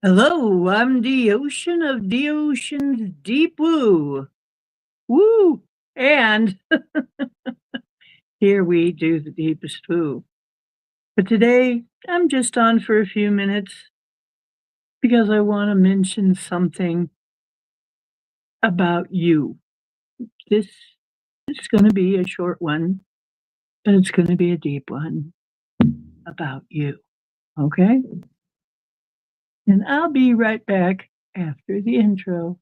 Hello, I'm the ocean of the ocean's deep woo. Woo! And here we do the deepest woo. But today, I'm just on for a few minutes because I want to mention something about you. This is going to be a short one, but it's going to be a deep one about you. Okay? And I'll be right back after the intro.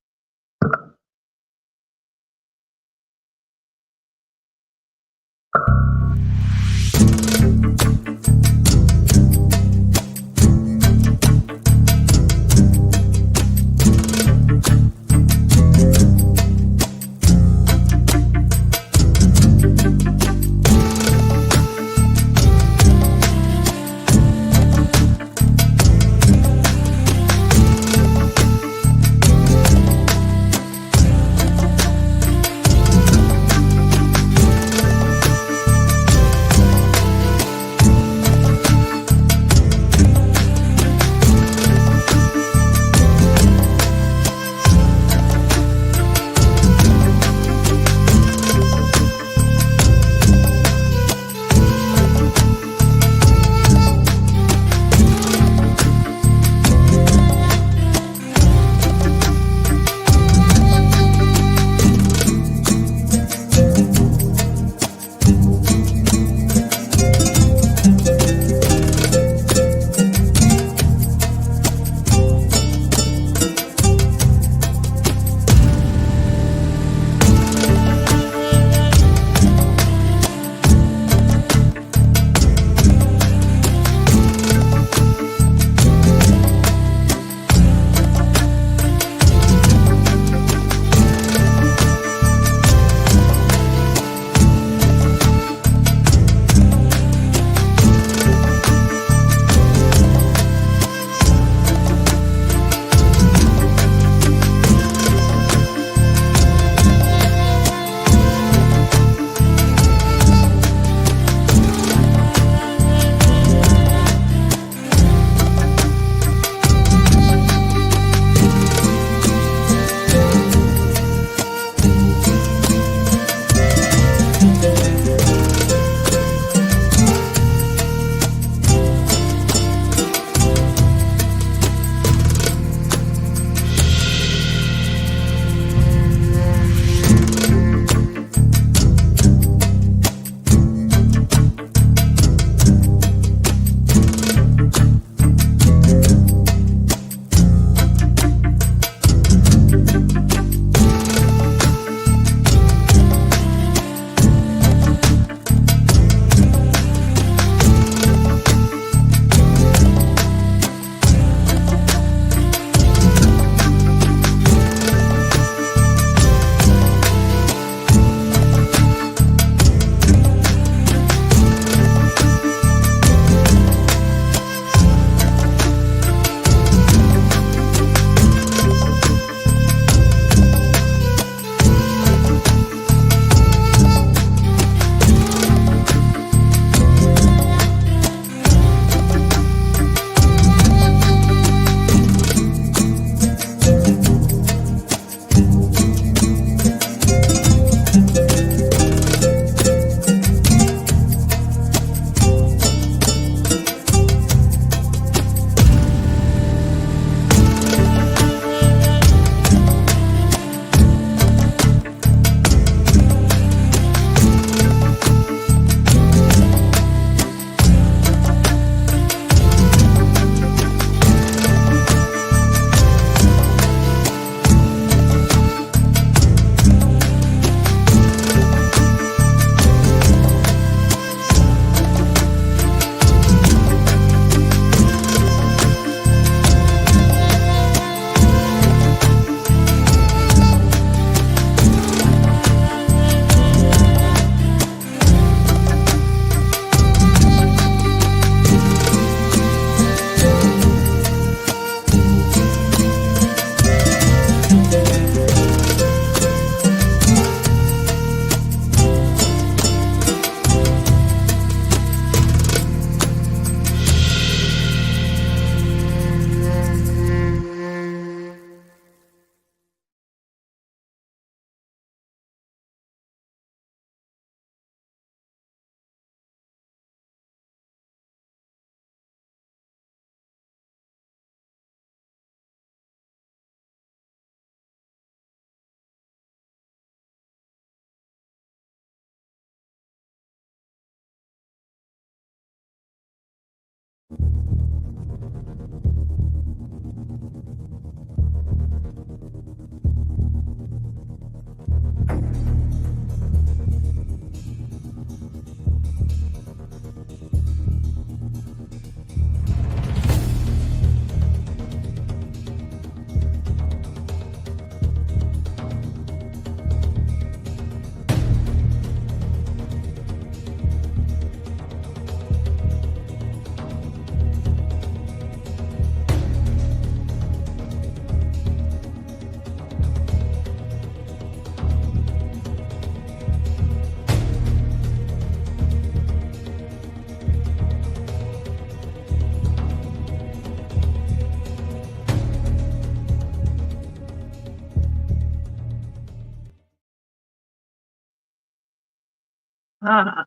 Ah,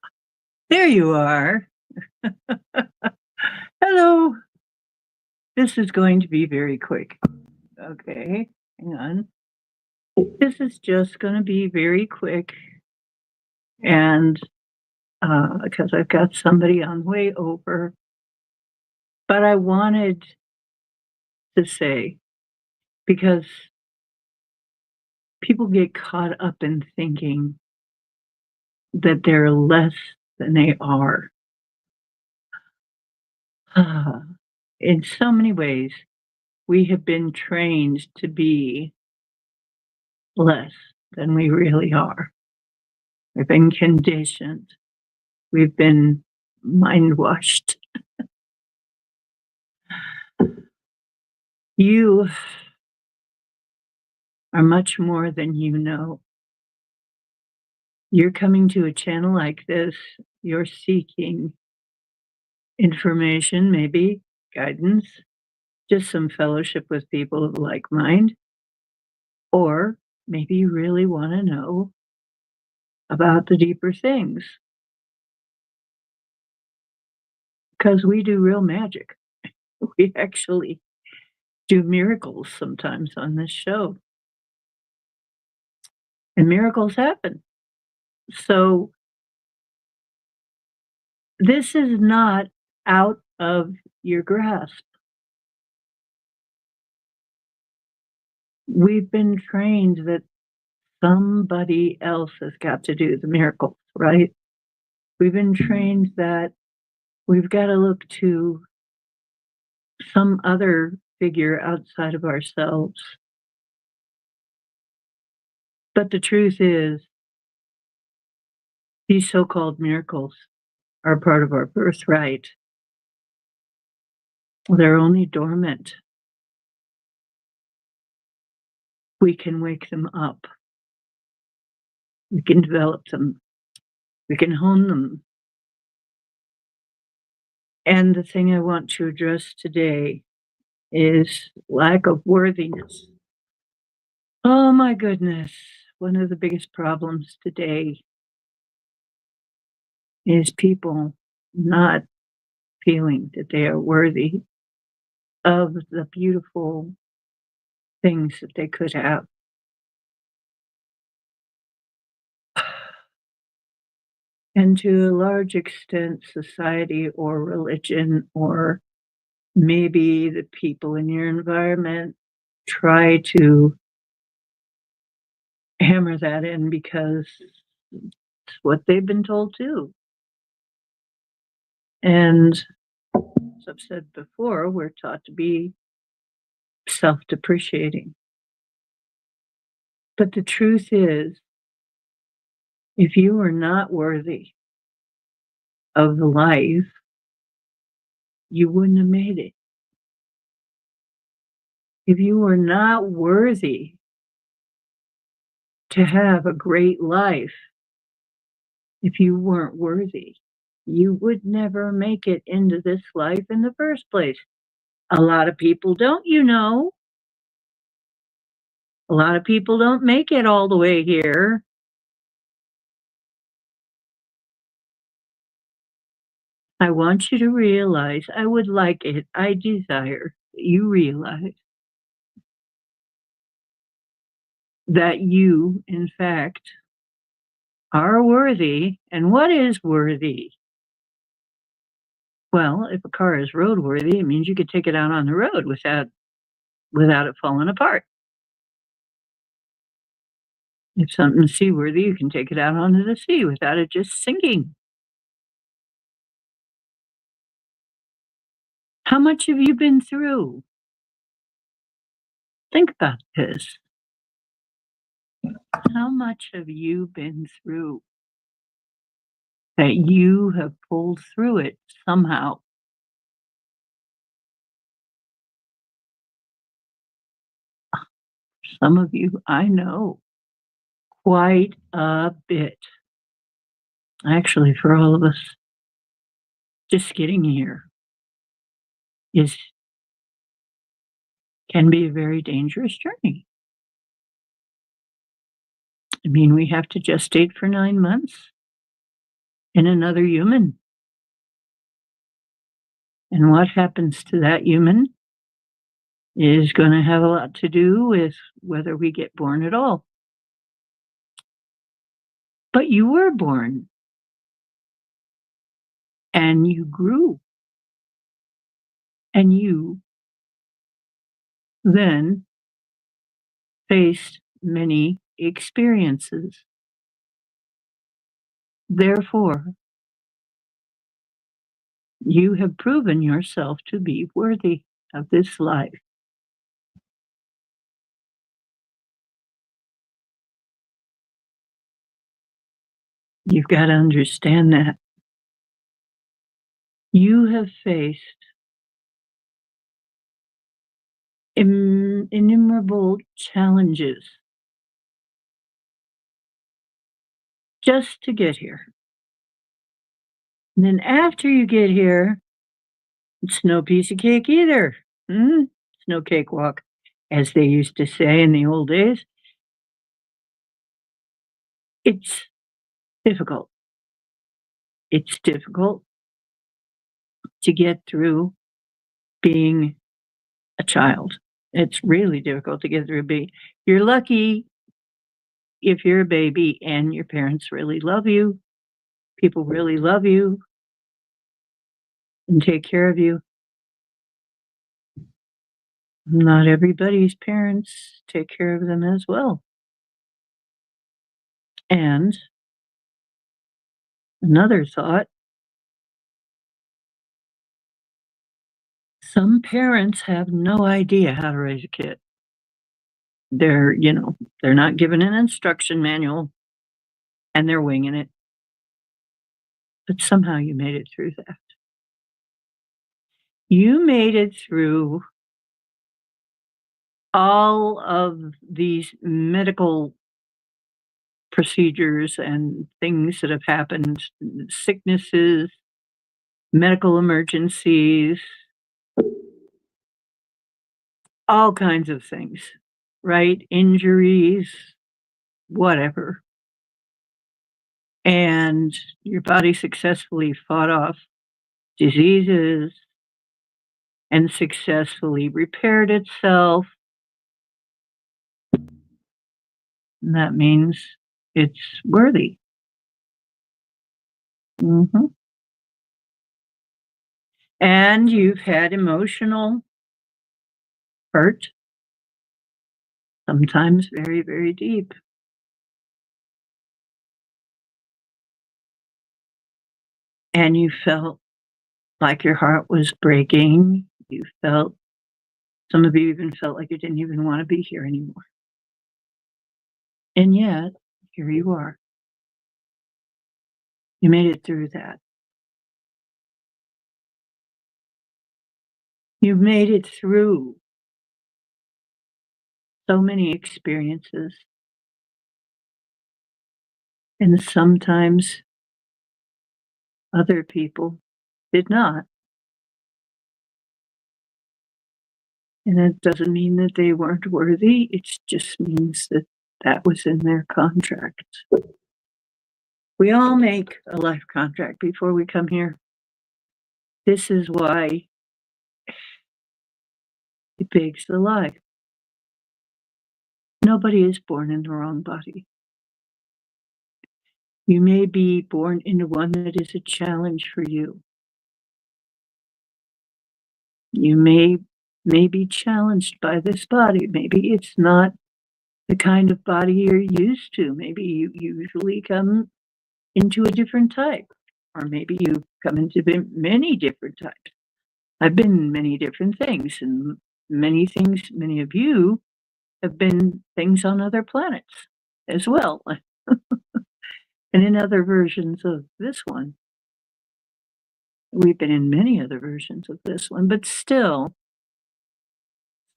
there you are. Hello. This is going to be very quick. Okay, hang on. This is just going to be very quick, and because I've got somebody on way over, but I wanted to say because people get caught up in thinking that they're less than they are. In so many ways, we have been trained to be less than we really are. We've been conditioned. We've been mind washed. You are much more than you know. You're coming to a channel like this, you're seeking information, maybe guidance, just some fellowship with people of like mind, or maybe you really want to know about the deeper things because we do real magic. We actually do miracles sometimes on this show, and miracles happen. So, this is not out of your grasp. We've been trained that somebody else has got to do the miracles, right? We've been trained that we've got to look to some other figure outside of ourselves. But the truth is, these so called miracles are part of our birthright. They're only dormant. We can wake them up, we can develop them, we can hone them. And the thing I want to address today is lack of worthiness. Oh my goodness. One of the biggest problems today is people not feeling that they are worthy of the beautiful things that they could have. And to a large extent, society or religion, or maybe the people in your environment try to hammer that in because it's what they've been told too. And as I've said before, we're taught to be self depreciating. But the truth is, if you were not worthy of the life, you wouldn't have made it. If you were not worthy to have a great life, if you weren't worthy, you would never make it into this life in the first place. A lot of people don't, you know. A lot of people don't make it all the way here. I want you to realize, I would like it, I desire that you realize that you, in fact, are worthy. And what is worthy? Well, if a car is roadworthy, it means you could take it out on the road without it falling apart. If something's seaworthy, you can take it out onto the sea without it just sinking. How much have you been through? Think about this. How much have you been through that you have pulled through it somehow? Some of you, I know, quite a bit. Actually, for all of us, just getting here is can be a very dangerous journey. I mean, we have to gestate for 9 months. in another human. And what happens to that human is going to have a lot to do with whether we get born at all. But you were born and you grew and you then faced many experiences. Therefore, you have proven yourself to be worthy of this life. You've got to understand that. You have faced innumerable challenges just to get here. And then after you get here, it's no piece of cake either. It's no cakewalk, as they used to say in the old days. It's difficult. It's difficult to get through being a child. It's really difficult to get through being. You're lucky if you're a baby and your parents really love you, people really love you and take care of you. Not everybody's parents take care of them as well. And another thought, some parents have no idea how to raise a kid. They're not given an instruction manual and they're winging it. But somehow you made it through that. You made it through all of these medical procedures and things that have happened, sicknesses, medical emergencies, all kinds of things, right? Injuries, whatever. And your body successfully fought off diseases and successfully repaired itself. And that means it's worthy. Mhm. And you've had emotional hurt, sometimes very, very deep. And you felt like your heart was breaking. You felt some of you even felt like you didn't even want to be here anymore. And yet, here you are. You made it through that. You've made it through so many experiences. And sometimes other people did not. And that doesn't mean that they weren't worthy. It just means that that was in their contract. We all make a life contract before we come here. This is why it begs the lie. Nobody is born in the wrong body. You may be born into one that is a challenge for you. You may be challenged by this body. Maybe it's not the kind of body you're used to. Maybe you usually come into a different type, or maybe you come into many different types. I've been in many different things, and many things, many of you have been things on other planets as well, and in other versions of this one. We've been in many other versions of this one, but still,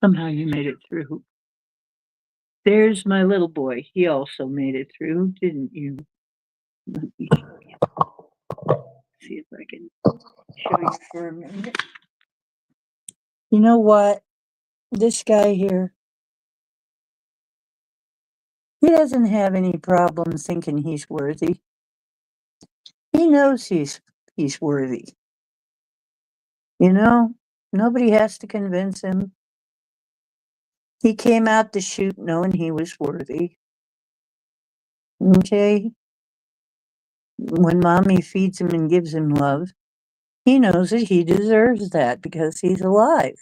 somehow you made it through. There's my little boy. He also made it through, didn't you? Let me show you. See if I can show you for a minute. You know what? This guy here, he doesn't have any problem thinking he's worthy. He He knows he's worthy. You know, nobody has to convince him. He came out the chute knowing he was worthy. Okay? When mommy feeds him and gives him love, he knows that he deserves that because he's alive.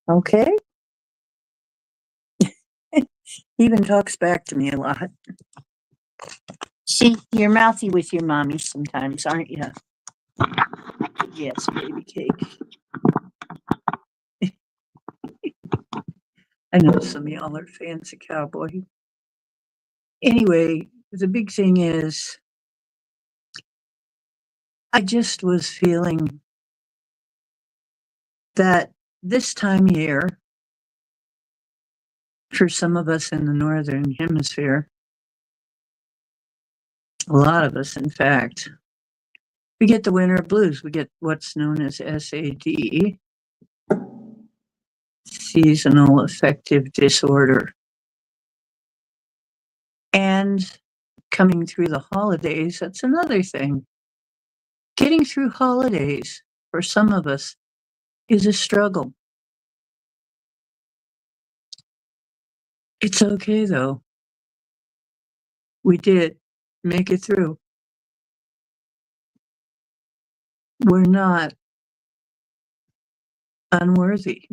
Okay? He even talks back to me a lot. See, you're mouthy with your mommy sometimes, aren't you? Yes, baby cake. I know some of y'all are fans of Cowboy. Anyway, the big thing is, I just was feeling that this time of year, for some of us in the Northern Hemisphere, a lot of us, in fact, we get the winter blues. We get what's known as SAD, seasonal affective disorder. And coming through the holidays, that's another thing. Getting through holidays for some of us is a struggle. It's okay though. We did make it through. We're not unworthy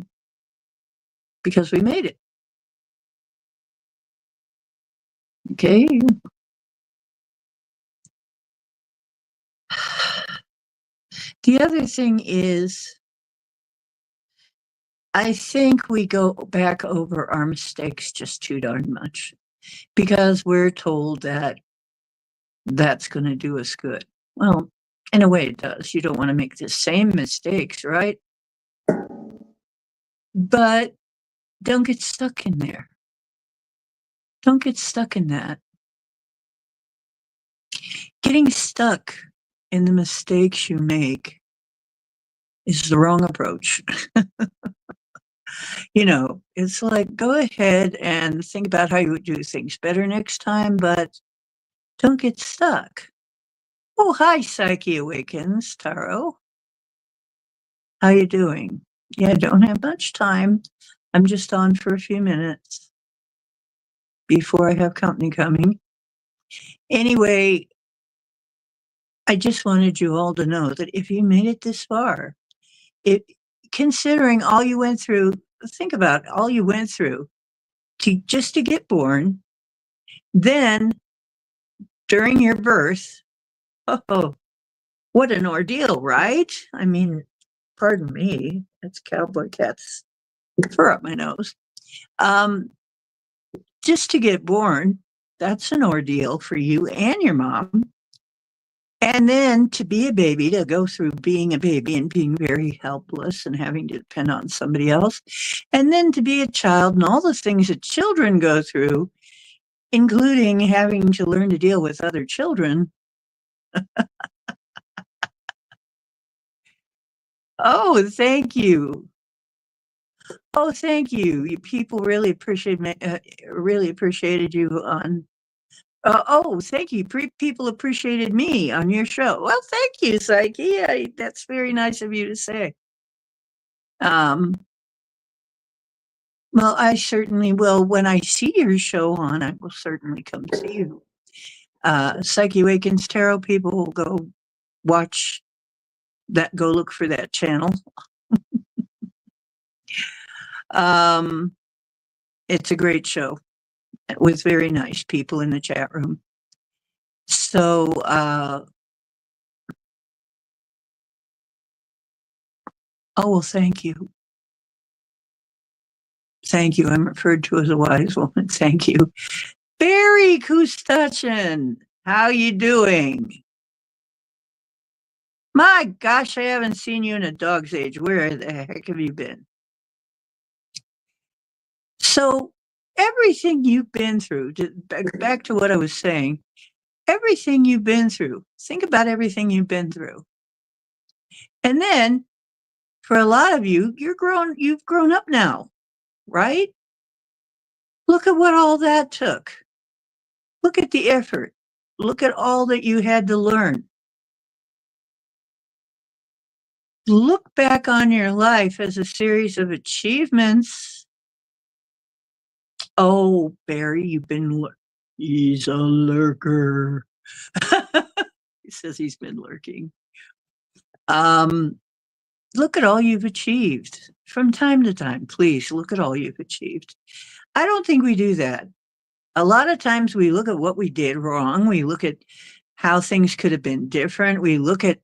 because we made it. Okay. The other thing is, I think we go back over our mistakes just too darn much because we're told that that's going to do us good. Well, in a way, it does. You don't want to make the same mistakes, right? But don't get stuck in there. Don't get stuck in that. Getting stuck in the mistakes you make is the wrong approach. It's like, go ahead and think about how you would do things better next time, but don't get stuck. Oh, hi, Psyche Awakens, Taro. How you doing? Yeah, I don't have much time. I'm just on for a few minutes before I have company coming. Anyway, I just wanted you all to know that if you made it this far, it considering all you went through, think about all you went through to get born, then during your birth. Oh, what an ordeal, right? I mean, pardon me, that's cowboy cats fur up my nose. Um, just to get born, that's an ordeal for you and your mom. And then to be a baby, to go through being a baby and being very helpless and having to depend on somebody else. And then to be a child and all the things that children go through, including having to learn to deal with other children. Oh, thank you. Oh, thank you. You people really really appreciated you on. Oh, thank you. People appreciated me on your show. Well, thank you, Psyche. That's very nice of you to say. Um, well, I certainly will. When I see your show on, I will certainly come see you. Psyche Awakens Tarot people will go watch that, go look for that channel. Um, it's a great show with very nice people in the chat room. So, oh, well, thank you. Thank you. I'm referred to as a wise woman. Thank you. Barry Kustachin, how you doing? My gosh, I haven't seen you in a dog's age. Where the heck have you been? So, everything you've been through, back to what I was saying, everything you've been through, think about everything you've been through. And then for a lot of you, you've grown up now, right? Look at what all that took. Look at the effort. Look at all that you had to learn. Look back on your life as a series of achievements. Oh, Barry, you've been. He's a lurker. He says he's been lurking. Um, Look at all you've achieved from time to time. Please look at all you've achieved. I don't think we do that. A lot of times we look at what we did wrong. We look at how things could have been different. We look at,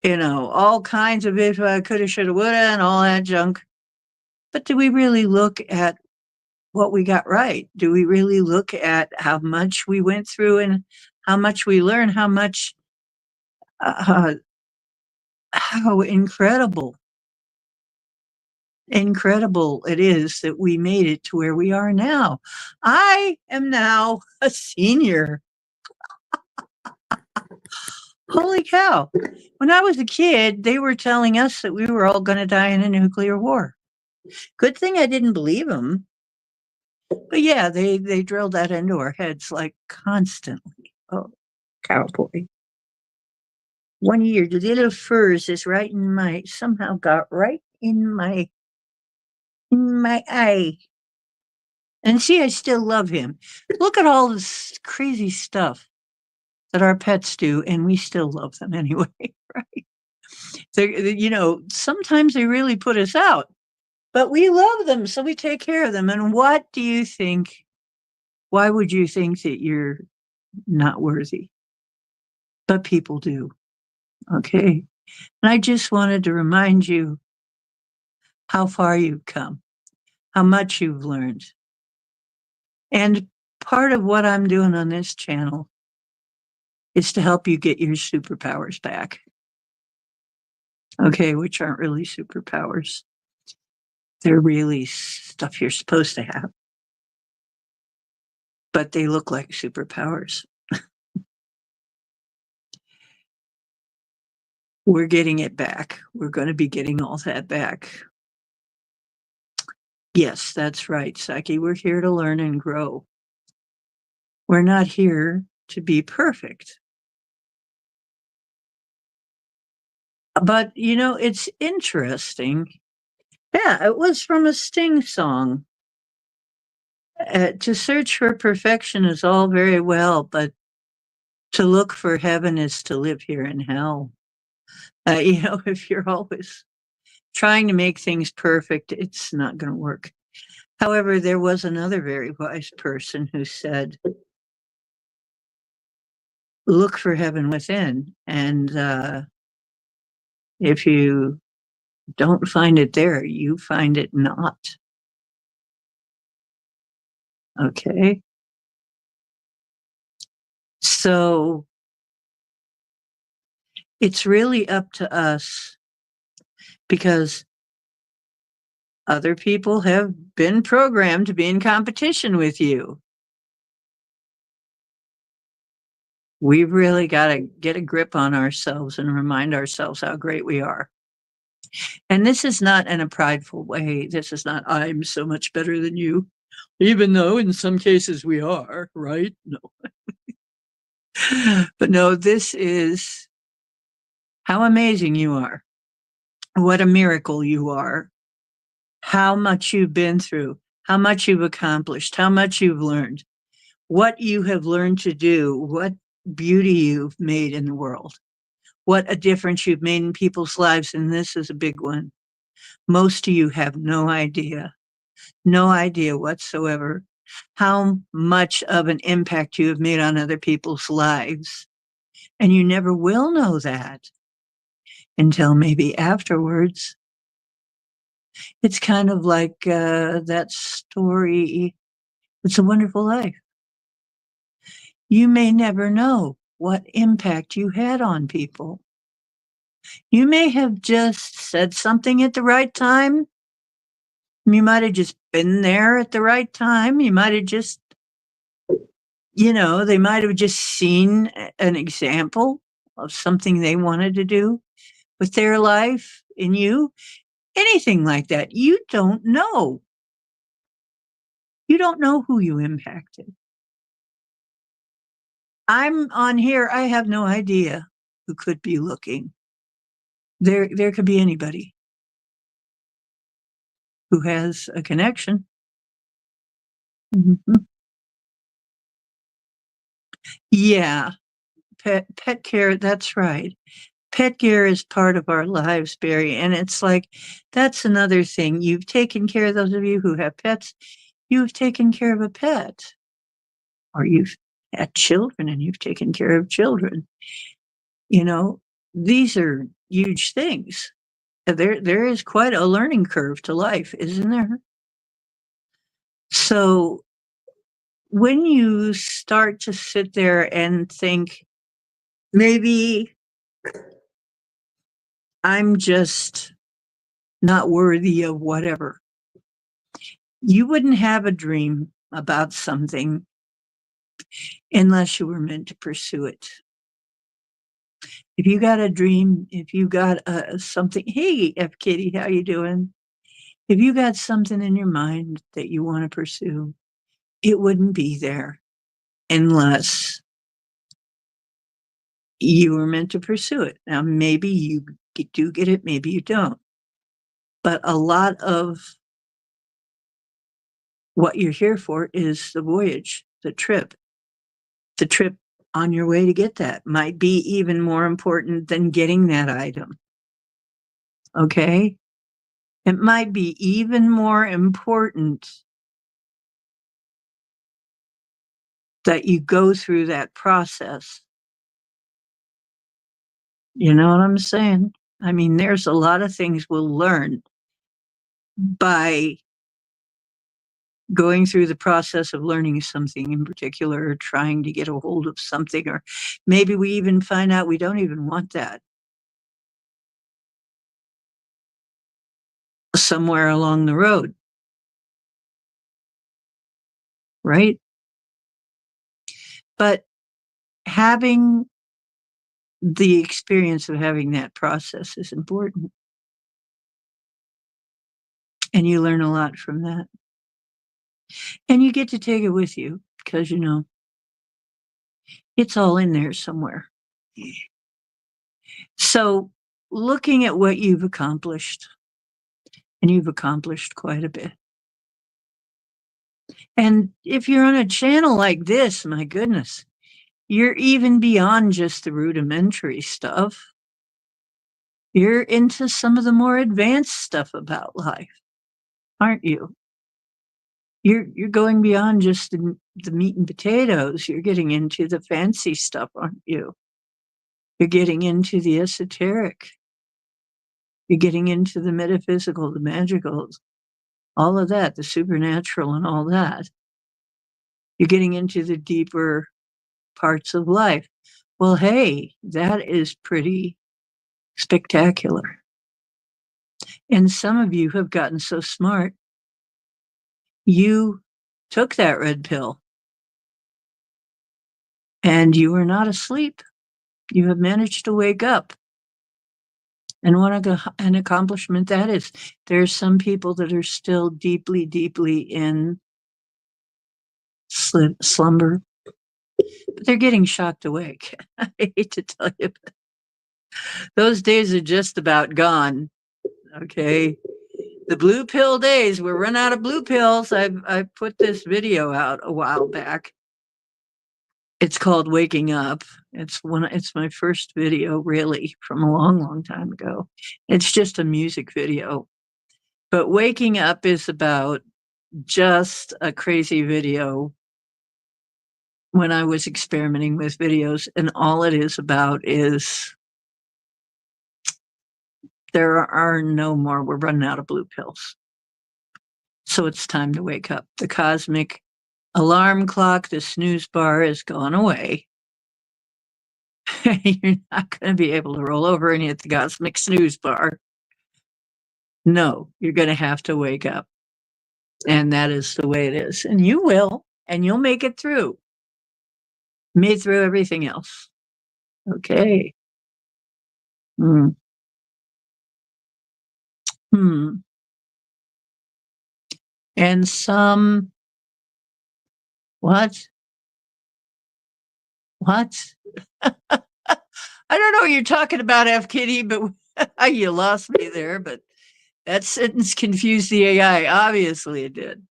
all kinds of if I coulda, shoulda, woulda, and all that junk. But do we really look at what we got right? Do we really look at how much we went through and how much we learned, uh, how incredible it is that we made it to where we are now. I am now a senior. Holy cow. When I was a kid, they were telling us that we were all going to die in a nuclear war. Good thing I didn't believe them. But yeah, they drilled that into our heads like constantly. Oh, cowboy. One of your little furs is right in my somehow got right in my eye. And see, I still love him. Look at all this crazy stuff that our pets do, and we still love them anyway, right? Sometimes they really put us out, but we love them, so we take care of them. And what do you think? Why would you think that you're not worthy? But people do. Okay. And I just wanted to remind you how far you've come, how much you've learned. And part of what I'm doing on this channel is to help you get your superpowers back. Okay, which aren't really superpowers. They're really stuff you're supposed to have, but they look like superpowers. We're getting it back. We're going to be getting all that back. Yes, that's right, Saki. We're here to learn and grow. We're not here to be perfect. But, it's interesting. Yeah, it was from a Sting song. To search for perfection is all very well, but to look for heaven is to live here in hell. If you're always trying to make things perfect, it's not going to work. However, there was another very wise person who said, look for heaven within. And if you don't find it there, you find it not. Okay. So it's really up to us because other people have been programmed to be in competition with you. We've really got to get a grip on ourselves and remind ourselves how great we are. And this is not in a prideful way. This is not, I'm so much better than you, even though in some cases we are, right? No. But no, this is how amazing you are. What a miracle you are. How much you've been through, how much you've accomplished, how much you've learned, what you have learned to do, what beauty you've made in the world, what a difference you've made in people's lives. And this is a big one. Most of you have no idea whatsoever how much of an impact you have made on other people's lives. And you never will know that until maybe afterwards. It's kind of like that story, It's a Wonderful Life. You may never know what impact you had on people. You may have just said something at the right time. You might have just been there at the right time. You might have just, they might have just seen an example of something they wanted to do with their life in you. Anything like that. You don't know. You don't know who you impacted. I'm on here, I have no idea who could be looking. There could be anybody who has a connection. Mhm. Yeah, pet care, that's right. Pet care is part of our lives, Barry, and it's like, that's another thing. You've taken care of those of you who have pets, you've taken care of a pet, or you've had children and you've taken care of children. You know, these are huge things. There is quite a learning curve to life, isn't there? So when you start to sit there and think, maybe I'm just not worthy of whatever, you wouldn't have a dream about something unless you were meant to pursue it. If you got a dream, if you got something, hey, F Kitty, how you doing? If you got something in your mind that you want to pursue, it wouldn't be there unless you were meant to pursue it. Now, maybe you do get it, maybe you don't. But a lot of what you're here for is the voyage, the trip. The trip on your way to get that might be even more important than getting that item. Okay? It might be even more important that you go through that process. You know what I'm saying? I mean, there's a lot of things we'll learn by going through the process of learning something in particular, or trying to get a hold of something, or maybe we even find out we don't even want that somewhere along the road, right? But having the experience of having that process is important. And you learn a lot from that. And you get to take it with you because, it's all in there somewhere. So, looking at what you've accomplished, and you've accomplished quite a bit. And if you're on a channel like this, my goodness, you're even beyond just the rudimentary stuff. You're into some of the more advanced stuff about life, aren't you? You're going beyond just the meat and potatoes. You're getting into the fancy stuff, aren't you? You're getting into the esoteric. You're getting into the metaphysical, the magical, all of that, the supernatural and all that. You're getting into the deeper parts of life. Well, hey, that is pretty spectacular. And some of you have gotten so smart, you took that red pill and you are not asleep. You have managed to wake up. And what an accomplishment that is. There's some people that are still deeply, deeply in slumber, but they're getting shocked awake. I hate to tell you, those days are just about gone. Okay. The blue pill days, we're run out of blue pills. I put this video out a while back. It's called Waking Up. It's my first video really from a long, long time ago. It's just a music video. But Waking Up is about just a crazy video when I was experimenting with videos, and all it is about is there are no more, we're running out of blue pills. So it's time to wake up. The cosmic alarm clock, the snooze bar has gone away. You're not going to be able to roll over and hit the cosmic snooze bar. No, you're going to have to wake up. And that is the way it is. And you will, and you'll make it through. Made through everything else. Okay. Hmm. Hmm. And some, what? What? I don't know what you're talking about, F. Kitty, but you lost me there. But that sentence confused the AI. Obviously, it did.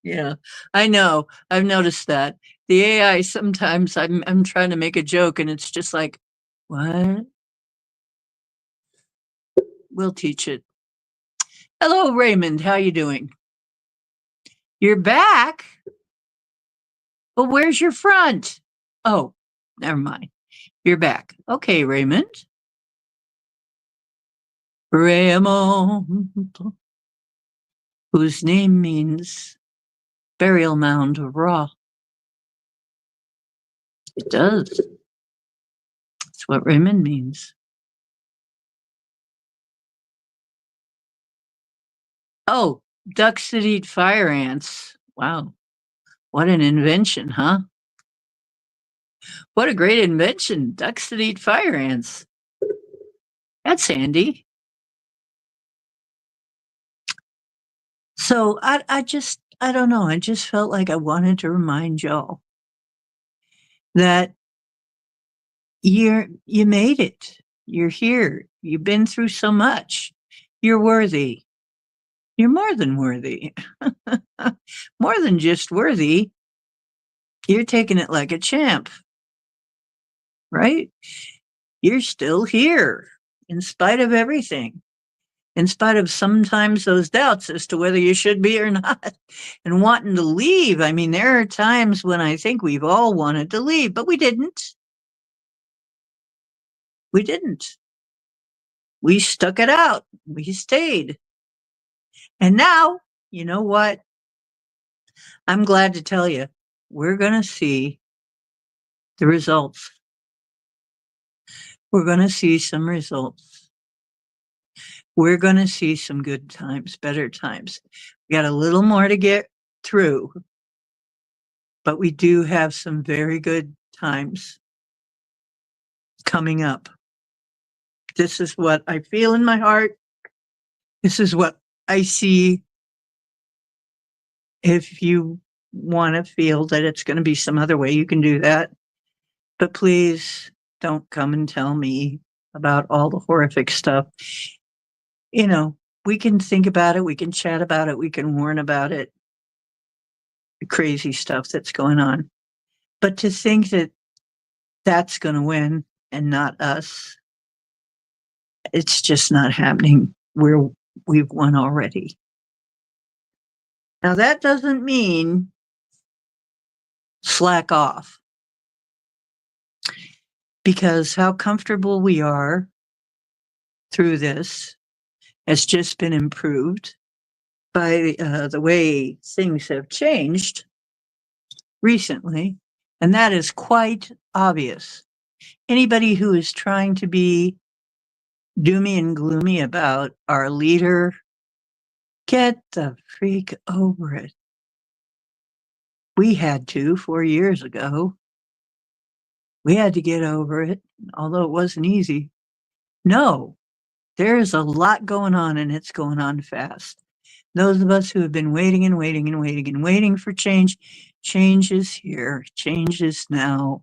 Yeah, I know. I've noticed that the AI sometimes I'm trying to make a joke and it's just like, what? We'll teach it. Hello, Raymond. How you doing? You're back. Well, where's your front? Oh, never mind. You're back. Okay, Raymond. Raymond, whose name means burial mound of Ra. It does. That's what Raymond means. Oh, ducks that eat fire ants. Wow. What an invention, huh? What a great invention. Ducks that eat fire ants. That's handy. So I don't know. I just felt like I wanted to remind y'all that you made it. You're here. You've been through so much. You're worthy. You're more than worthy. More than just worthy. You're taking it like a champ, right? You're still here in spite of everything, in spite of sometimes those doubts as to whether you should be or not and wanting to leave. I mean, there are times when I think we've all wanted to leave, but we didn't. We didn't. We stuck it out. We stayed. And now, you know what? I'm glad to tell you, we're going to see the results. We're going to see some results. We're going to see some good times, better times. We got a little more to get through, but we do have some very good times coming up. This is what I feel in my heart. This is what I see. If you want to feel that it's going to be some other way, you can do that. But please don't come and tell me about all the horrific stuff. You know, we can think about it, we can chat about it, we can warn about it, the crazy stuff that's going on. But to think that that's going to win and not us, it's just not happening. We've won already. Now, that doesn't mean slack off, because how comfortable we are through this has just been improved by the way things have changed recently, and that is quite obvious. Anybody who is trying to be doomy and gloomy about our leader, get the freak over it. We had to 4 years ago. We had to get over it, although it wasn't easy. No, there's a lot going on, and it's going on fast. Those of us who have been waiting and waiting and waiting and waiting for change, change is here, change is now.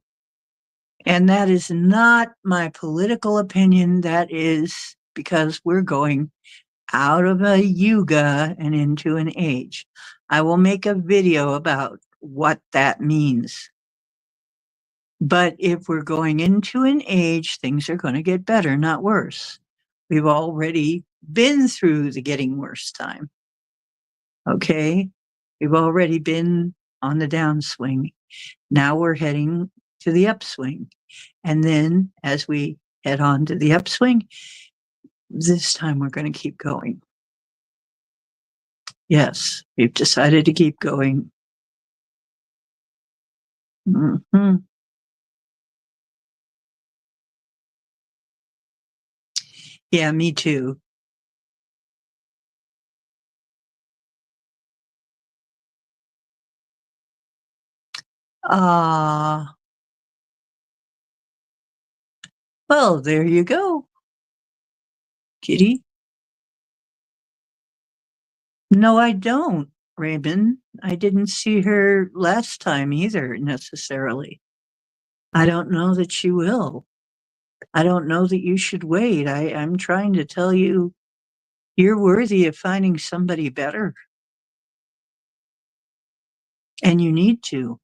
And that is not my political opinion. That is because we're going out of a yuga and into an age. I will make a video about what that means. But if we're going into an age, things are going to get better, not worse. We've already been through the getting worse time. Okay? We've already been on the downswing. Now we're heading to the upswing. And then as we head on to the upswing, this time we're going to keep going. Yes, we've decided to keep going. Mm-hmm. Yeah, me too. Ah, well, there you go, Kitty. No, I don't, Raymond. I didn't see her last time either, necessarily. I don't know that you will. I don't know that you should wait. I'm trying to tell you, you're worthy of finding somebody better, and you need to.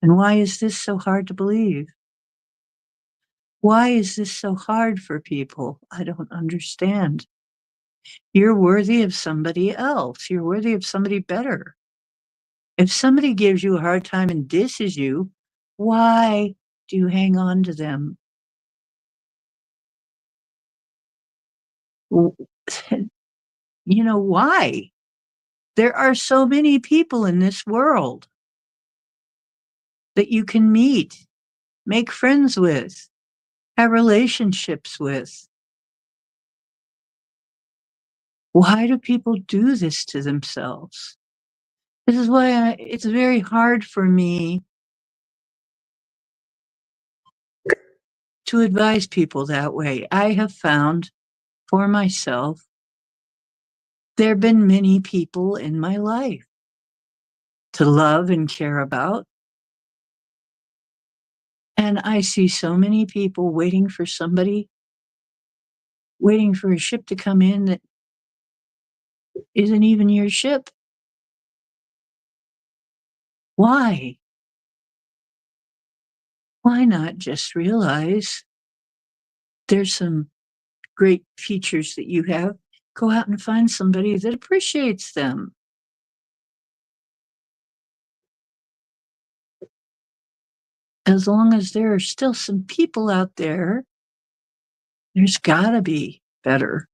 And why is this so hard to believe? Why is this so hard for people? I don't understand. You're worthy of somebody else. You're worthy of somebody better. If somebody gives you a hard time and disses you, why do you hang on to them? W- You know, why? There are so many people in this world that you can meet, make friends with, have relationships with. Why do people do this to themselves? This is why it's very hard for me to advise people that way. I have found for myself, there have been many people in my life to love and care about. And I see so many people waiting for somebody, waiting for a ship to come in that isn't even your ship. Why? Why not just realize there's some great features that you have? Go out and find somebody that appreciates them. As long as there are still some people out there, there's got to be better.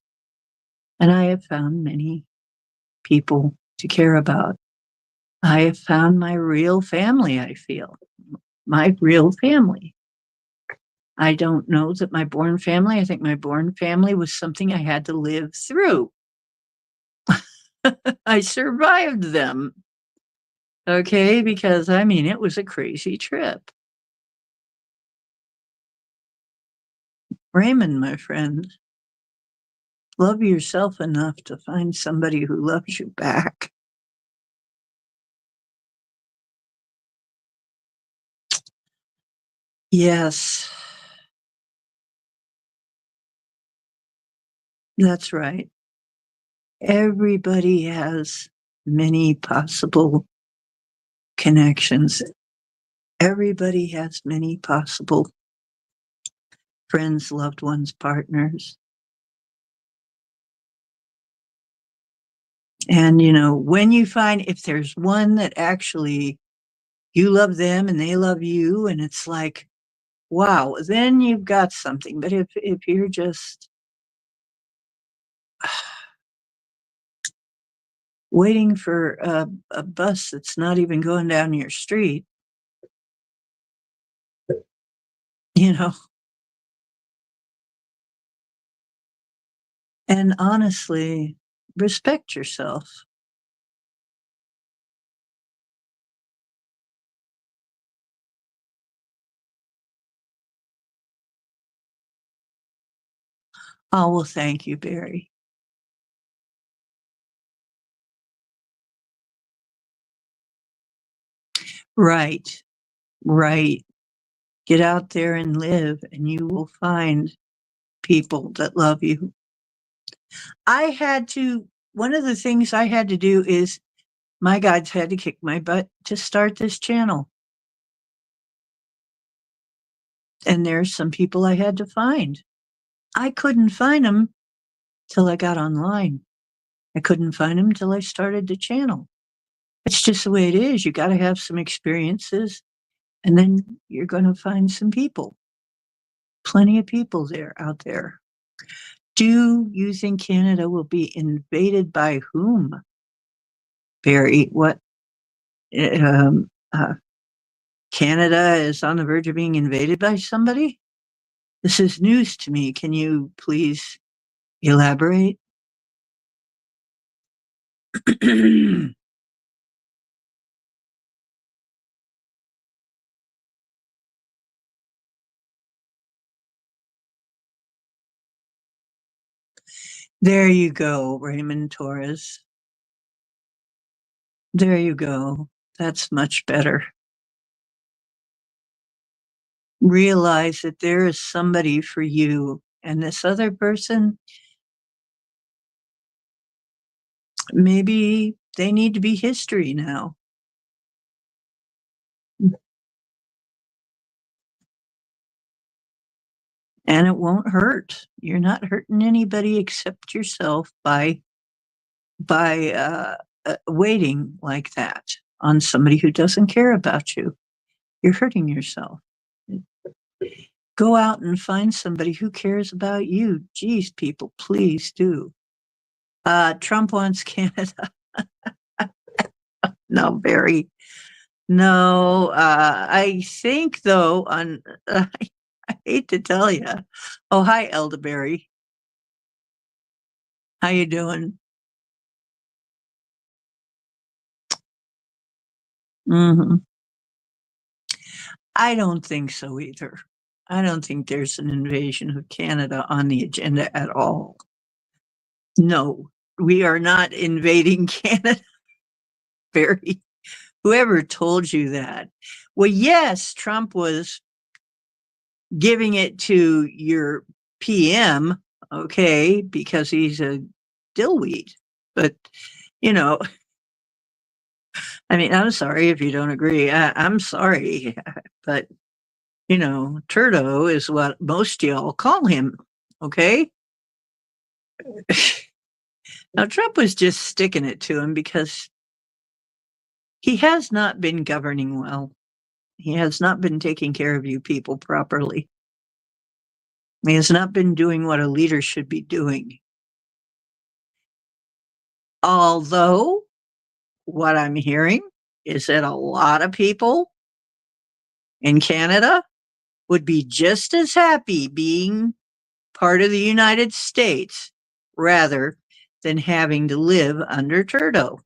And I have found many people to care about. I have found my real family, I feel. My real family. I don't know that my born family, I think my born family was something I had to live through. I survived them. Okay, because I mean, it was a crazy trip. Raymond, my friend, love yourself enough to find somebody who loves you back. Yes, that's right. Everybody has many possible connections. Everybody has many possible friends, loved ones, partners. And, you know, when you find if there's one that actually you love them and they love you, and it's like, wow, then you've got something. But if you're just waiting for a bus that's not even going down your street, you know, and honestly, respect yourself. Oh, well, thank you, Barry. Right, right. Get out there and live, and you will find people that love you. One of the things I had to do is my guides had to kick my butt to start this channel. And there's some people I had to find. I couldn't find them till I got online. I couldn't find them till I started the channel. It's just the way it is. You got to have some experiences, and then you're going to find some people. Plenty of people there out there. Do you think Canada will be invaded by whom? Barry, what? Um, uh, Canada is on the verge of being invaded by somebody? This is news to me. Can you please elaborate? There you go, Raymond Torres. There you go. That's much better. Realize that there is somebody for you, and this other person, maybe they need to be history now. And it won't hurt. You're not hurting anybody except yourself by waiting like that on somebody who doesn't care about you. You're hurting yourself. Go out and find somebody who cares about you. Geez, people, please do. Trump wants Canada. No, Barry. No, I think though on I hate to tell you. Oh, hi, Elderberry. How you doing? Hmm. I don't think so either. I don't think there's an invasion of Canada on the agenda at all. No, we are not invading Canada, Barry. Whoever told you that? Well, yes, Trump was giving it to your PM, okay, because he's a dillweed. But, you know, I mean, I'm sorry if you don't agree. I'm sorry. But, Turdo is what most y'all call him, okay? Now, Trump was just sticking it to him because he has not been governing well. He has not been taking care of you people properly. He has not been doing what a leader should be doing. Although, what I'm hearing is that a lot of people in Canada would be just as happy being part of the United States rather than having to live under Trudeau.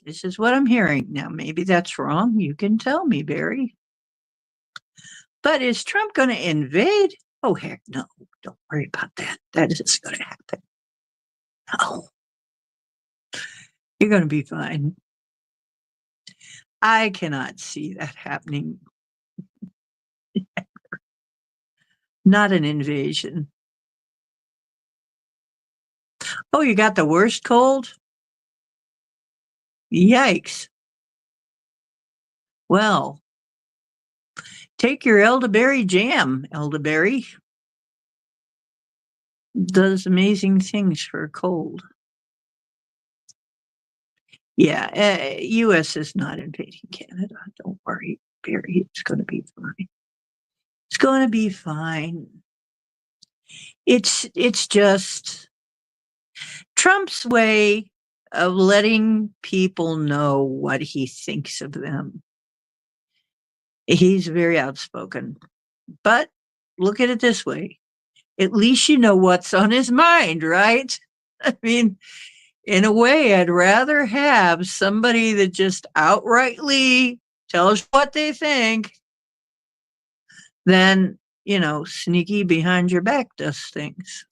This is what I'm hearing. Now, maybe that's wrong. You can tell me, Barry. But is Trump going to invade? Oh, heck no. Don't worry about that. That isn't going to happen. No. You're going to be fine. I cannot see that happening. Not an invasion. Oh, you got the worst cold? Yikes. Well, take your elderberry jam, elderberry. Does amazing things for a cold. Yeah, U.S. is not invading Canada. Don't worry, Barry. It's going to be fine. It's going to be fine. It's just Trump's way of letting people know what he thinks of them. He's very outspoken. But look at it this way. At least you know what's on his mind, right? I mean, in a way, I'd rather have somebody that just outrightly tells what they think than, sneaky behind your back does things.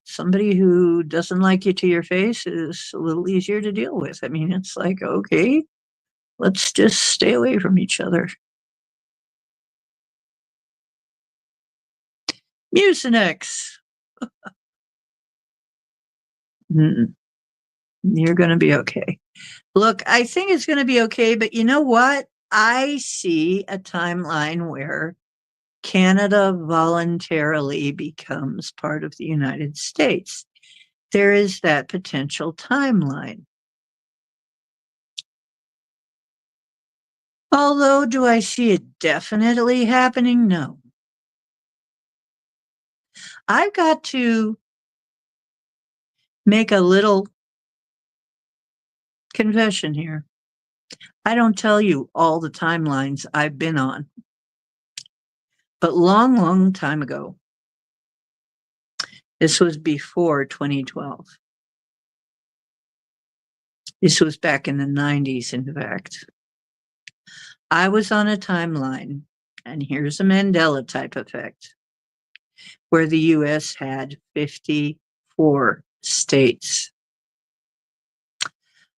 Somebody who doesn't like you to your face is a little easier to deal with. I mean, it's like, okay, let's just stay away from each other. Mucinex. You're going to be okay. Look, I think it's going to be okay, but you know what? I see a timeline where Canada voluntarily becomes part of the United States. There is that potential timeline. Although, do I see it definitely happening? No. I've got to make a little confession here. I don't tell you all the timelines I've been on, but long, long time ago, this was before 2012. This was back in the 90s, in fact. I was on a timeline, and here's a Mandela type effect, where the US had 54 states.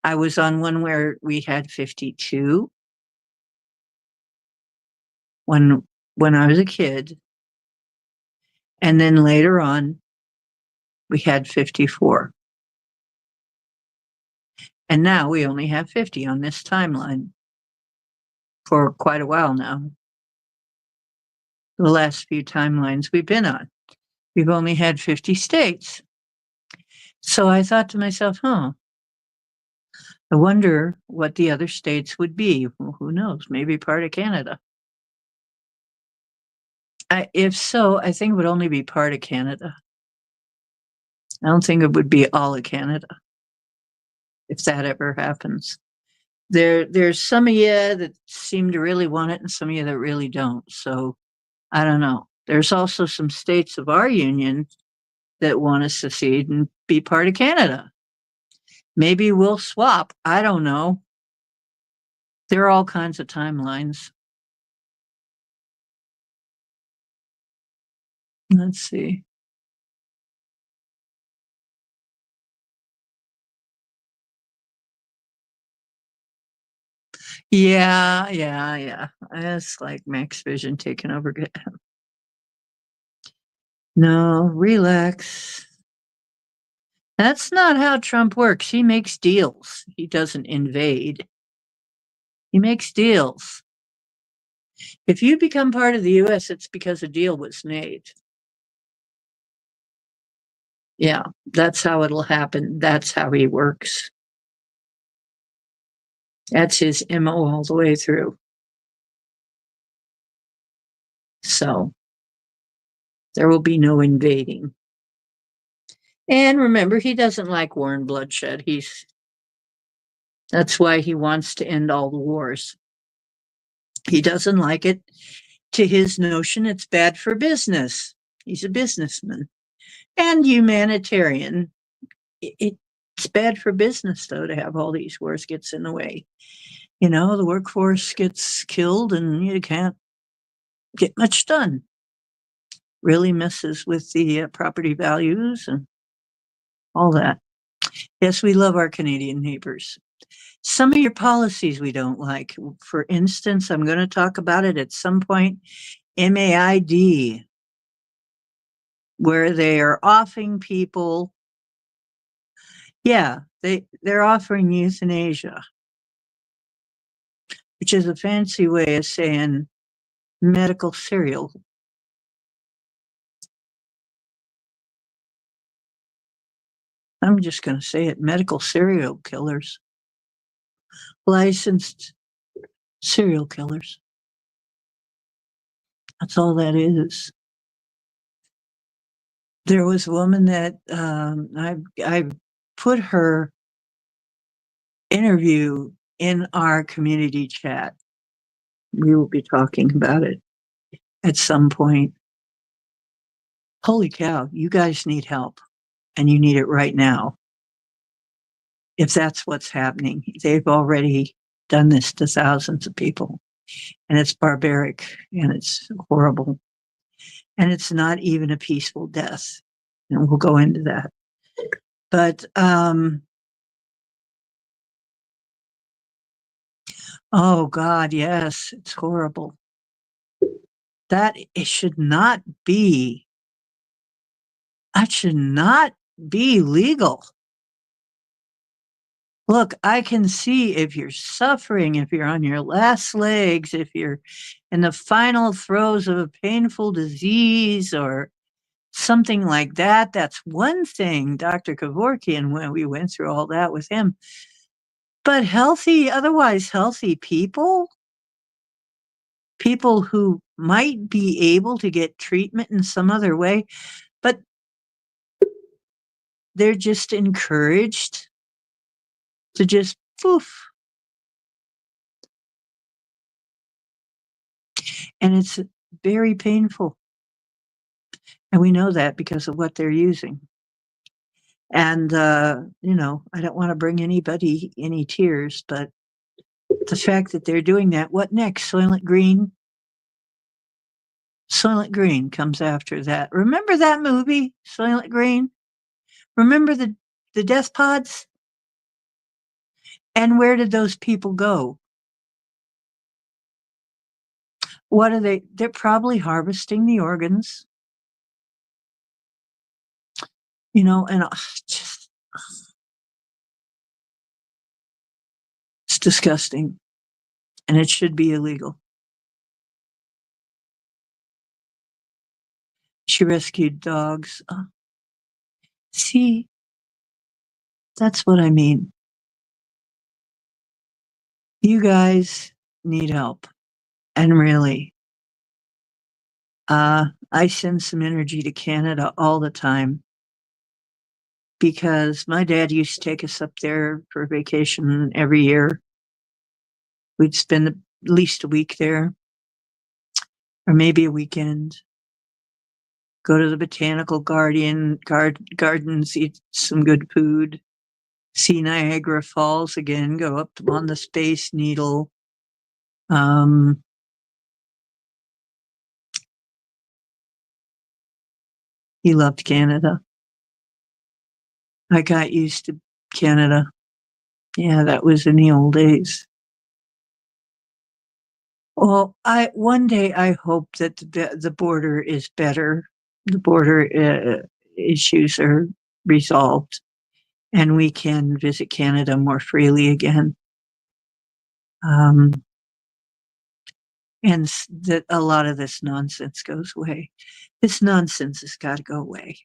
I was on one where we had 52 when I was a kid, and then later on we had 54. And now we only have 50 on this timeline for quite a while now. The last few timelines we've been on, we've only had 50 states. So I thought to myself, I wonder what the other states would be. Well, who knows? Maybe part of Canada. If so, I think it would only be part of Canada. I don't think it would be all of Canada if that ever happens. There's some of you that seem to really want it and some of you that really don't. So I don't know. There's also some states of our union that want to secede and be part of Canada. Maybe we'll swap. I don't know. There are all kinds of timelines. Let's see. Yeah. It's like Max Vision taking over. No, relax. That's not how Trump works. He makes deals. He doesn't invade. He makes deals. If you become part of the US, it's because a deal was made. Yeah, that's how it'll happen. That's how he works. That's his MO all the way through. So there will be no invading. And remember, he doesn't like war and bloodshed. That's why he wants to end all the wars. He doesn't like it. To his notion, it's bad for business. He's a businessman and humanitarian. It's bad for business, though, to have all these wars gets in the way. You know, the workforce gets killed and you can't get much done. Really messes with the property values and all that. Yes, we love our Canadian neighbors. Some of your policies we don't like. For instance, I'm going to talk about it at some point. MAID, where they are offering people, they're offering euthanasia, which is a fancy way of saying medical serial. I'm just going to say it, medical serial killers. Licensed serial killers. That's all that is. There was a woman that I put her interview in our community chat. We will be talking about it at some point. Holy cow, you guys need help, and you need it right now. If that's what's happening, they've already done this to thousands of people, and it's barbaric and it's horrible, and it's not even a peaceful death. And we'll go into that. But oh God, yes, it's horrible. That it should not be. That should not be legal. Look, I can see if you're suffering, if you're on your last legs, if you're in the final throes of a painful disease or something like that. That's one thing, Dr. Kevorkian, when we went through all that with him. But otherwise healthy people who might be able to get treatment in some other way, but they're just encouraged to just poof. And it's very painful. And we know that because of what they're using. And, I don't want to bring anybody any tears, but the fact that they're doing that, what next? Soylent Green? Soylent Green comes after that. Remember that movie, Soylent Green? Remember the death pods? And where did those people go? What are they? They're probably harvesting the organs, and just, it's disgusting. And it should be illegal. She rescued dogs. See, that's what I mean. You guys need help. And really, I send some energy to Canada all the time because my dad used to take us up there for vacation every year. We'd spend at least a week there, or maybe a weekend. Go to the botanical gardens, eat some good food, see Niagara Falls again, go up on the Space Needle. He loved Canada. I got used to Canada. Yeah, that was in the old days. Well, one day I hope that the border is better. The border issues are resolved, and we can visit Canada more freely again. Um, and that a lot of this nonsense goes away. This nonsense has got to go away.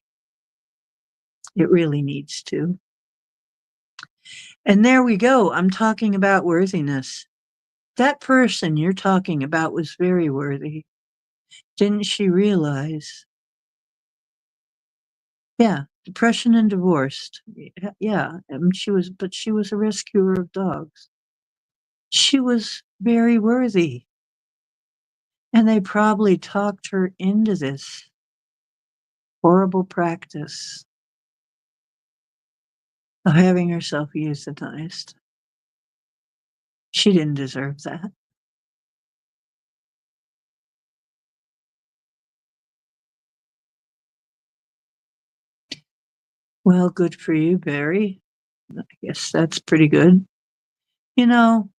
It really needs to. And there we go. I'm talking about worthiness. That person you're talking about was very worthy. Didn't she realize? Yeah, depression and divorced. Yeah, but she was a rescuer of dogs. She was very worthy. And they probably talked her into this horrible practice of having herself euthanized. She didn't deserve that. Well, good for you, Barry. I guess that's pretty good. You know,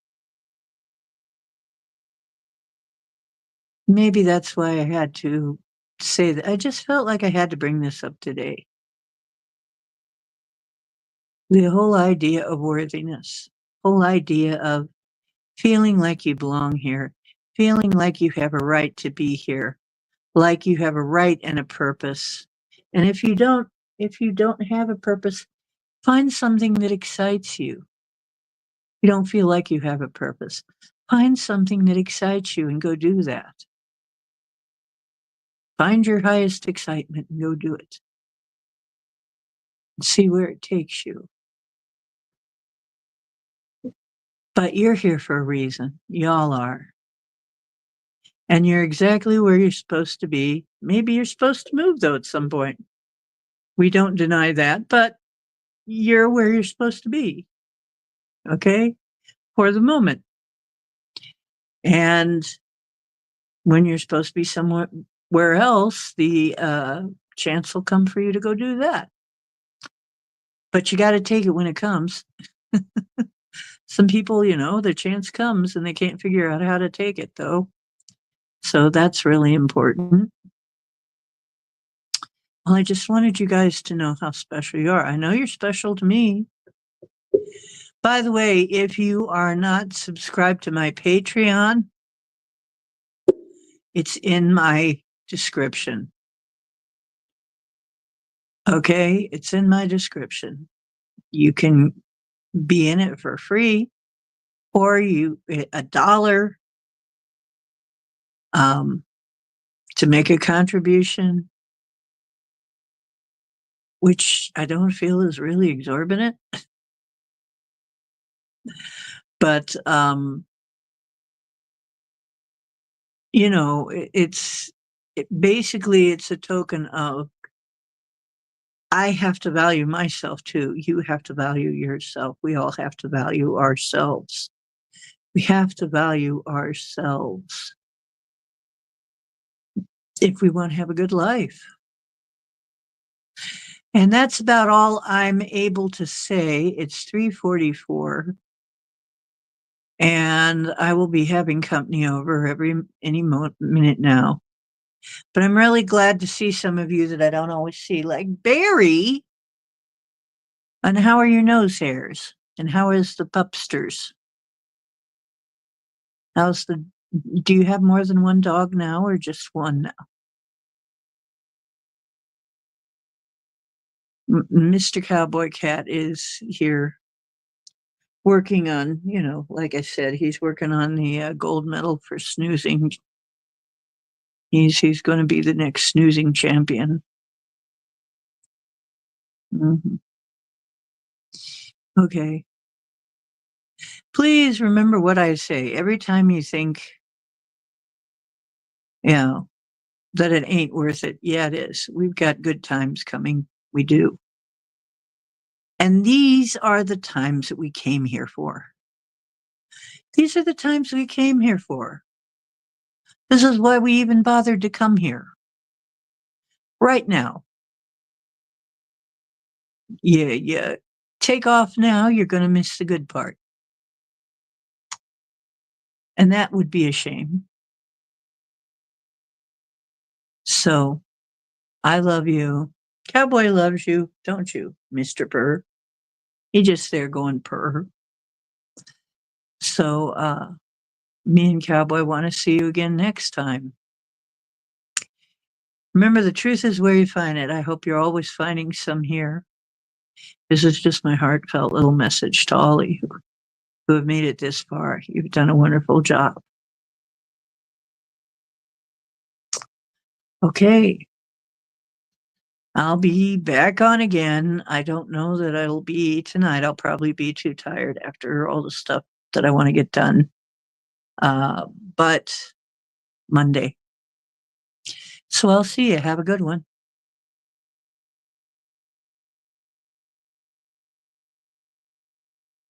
maybe that's why I had to say that. I just felt like I had to bring this up today. The whole idea of worthiness, whole idea of feeling like you belong here, feeling like you have a right to be here, like you have a right and a purpose. And if you don't have a purpose, find something that excites you. You don't feel like you have a purpose. Find something that excites you and go do that. Find your highest excitement and go do it. See where it takes you. But you're here for a reason. Y'all are. And you're exactly where you're supposed to be. Maybe you're supposed to move, though, at some point. We don't deny that, but you're where you're supposed to be. Okay? For the moment. And when you're supposed to be somewhere else, the chance will come for you to go do that. But you got to take it when it comes. Some people, their chance comes and they can't figure out how to take it, though. So that's really important. Well, I just wanted you guys to know how special you are. I know you're special to me. By the way, if you are not subscribed to my Patreon, it's in my description. Okay, it's in my description. You can be in it for free, or $1 to make a contribution, which I don't feel is really exorbitant. But basically it's a token of I have to value myself too. You have to value yourself. We all have to value ourselves. We have to value ourselves if we want to have a good life. And that's about all I'm able to say. It's 3:44. and I will be having company over any minute now. But I'm really glad to see some of you that I don't always see, like Barry. And how are your nose hairs? And how is the pupsters? How's the? Do you have more than one dog now, or just one now? Mr. Cowboy Cat is here working on, like I said, he's working on the gold medal for snoozing. He's going to be the next snoozing champion. Mhm. Okay. Please remember what I say every time you think, that it ain't worth it. Yeah, it is. We've got good times coming. We do. And these are the times that we came here for. These are the times we came here for. This is why we even bothered to come here. Right now. Yeah. Take off now, you're going to miss the good part. And that would be a shame. So, I love you. Cowboy loves you, don't you, Mr. Purr? He just there going purr. So, me and Cowboy want to see you again next time. Remember, the truth is where you find it. I hope you're always finding some here. This is just my heartfelt little message to all of you who have made it this far. You've done a wonderful job. Okay. I'll be back on again. I don't know that I'll be tonight. I'll probably be too tired after all the stuff that I want to get done. But Monday. So I'll see you. Have a good one.